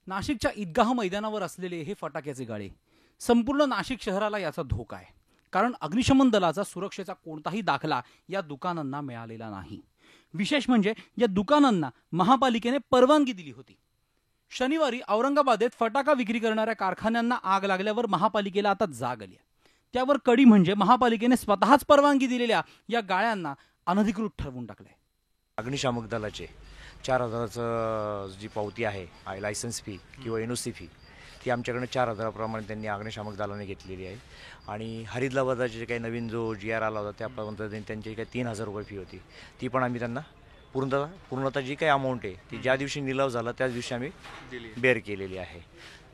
नाशिकच्या ईदगाह मैदानावर असलेले हे फटाक्याचे गाळे संपूर्ण नाशिक शहराला याचा धोका आहे। कारण अग्निशमन दलाचा सुरक्षेचा कोणताही दाखला या दुकानांना मिळालेला नाही। विशेष म्हणजे या दुकानांना महापालिकेने परवानगी दिली होती। शनिवारी औरंगाबादेत फटाका विक्री करणाऱ्या कारखान्यांना आग लागल्यावर महापालिकेला आता जाग आली। त्यावर कडी म्हणजे महापालिकेने स्वतःच परवानगी दिलेल्या या गाळ्यांना अनधिकृत ठरवून टाकले। अग्निशामक दलाचे 4000चं जी पावती आहे लायसन्स फी किंवा एनओसी फी ती आमच्याकडे 4000 प्रमाणे त्यांनी अग्निशामक दलाने घेतलेली आहे। आणि हरिद्राबादाचे काही नवीन जो जीआर आला होता त्या पद्धतीने त्यांची काही 3000 रुपये फी होती, ती पण आम्ही त्यांना पूर्णतः जी काही अमाऊंट आहे ती ज्या दिवशी निलाव झाला त्याच दिवशी आम्ही बेअर केलेली आहे।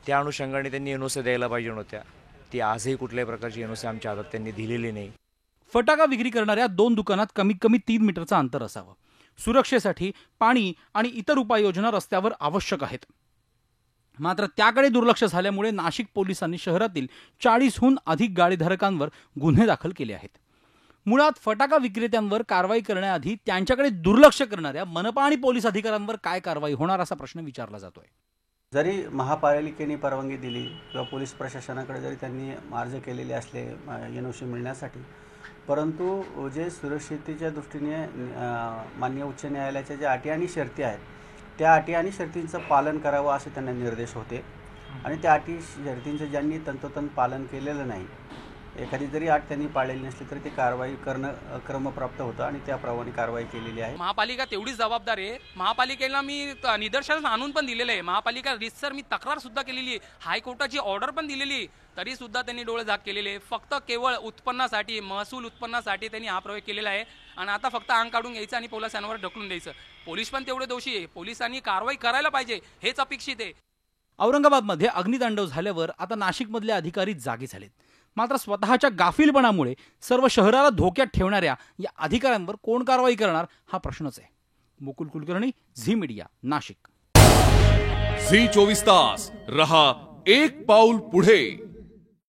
त्या अनुषंगाने त्यांनी एनओसी द्यायला पाहिजे होत्या, ती आजही कुठल्याही प्रकारची एनओसी आमच्या हातात त्यांनी दिलेली नाही। फटाका विक्री करणाऱ्या 2 दुकानात कमीत कमी 3 मीटरचं अंतर असावं। सुरक्षेसाठी पाणी आणि इतर उपाययोजना रस्त्यावर आवश्यक आहेत। मात्र त्याकडे दुर्लक्ष झाल्यामुळे नाशिक पोलिसांनी शहरातील 40हून अधिक गाळेधारकांवर गुन्हे दाखल केले आहेत। मुळात फटाका विक्रेत्यांवर कारवाई करण्याआधी त्यांच्याकडे दुर्लक्ष करणाऱ्या मनपा आणि पोलीस अधिकाऱ्यांवर काय कारवाई होणार असा प्रश्न विचारला जातोय। जरी महापालिकेने परवानगी दिली किंवा पोलीस प्रशासनाकडे जरी त्यांनी अर्ज केलेले असले एनओसी मिळण्यासाठी, परंतु जे सुरक्षिततेच्या दृष्टीने माननीय उच्च न्यायालयाच्या ज्या अटी आणि शर्ती आहेत त्या अटी आणि शर्तींचं पालन करावं असे त्यांना निर्देश होते। आणि त्या अटी शर्तींचं ज्यांनी तंतोतंत पालन केलेलं नाही, एखादी जरी अट त्यांनी पाळलेली नसली तरी ती कारवाई करणं क्रमप्राप्त होतं आणि त्याप्रमाणे कारवाई केलेली आहे। महापालिका तेवढीच जबाबदार आहे। महापालिकेला मी निदर्शनास आणून पण दिलेलं आहे। महापालिका रितसर मी तक्रार सुद्धा केलेली आहे, हायकोर्टाची ऑर्डर पण दिलेली आहे, तरी सुद्धा त्यांनी डोळे झाक केलेले आहे। फक्त केवळ उत्पन्नासाठी, महसूल उत्पन्नासाठी त्यांनी हा प्रयोग केलेला आहे। आणि आता फक्त अंग काढून घ्यायचं आणि पोलिसांवर ढकलून द्यायचं। पोलीस पण तेवढे दोषी आहे, पोलिसांनी कारवाई करायला पाहिजे हेच अपेक्षित आहे। औरंगाबादमध्ये अग्नितांडव झाल्यावर आता नाशिकमधले अधिकारी जागे झालेत। मात्र स्वतःच्या गाफीलपणामुळे सर्व शहराला धोक्यात ठेवणाऱ्या या अधिकाऱ्यांवर कोण कारवाई करणार हा प्रश्नच आहे। Mukul Kulkarni, Zee media, Nashik. Zee 24 तास रहा एक पाऊल पुढे।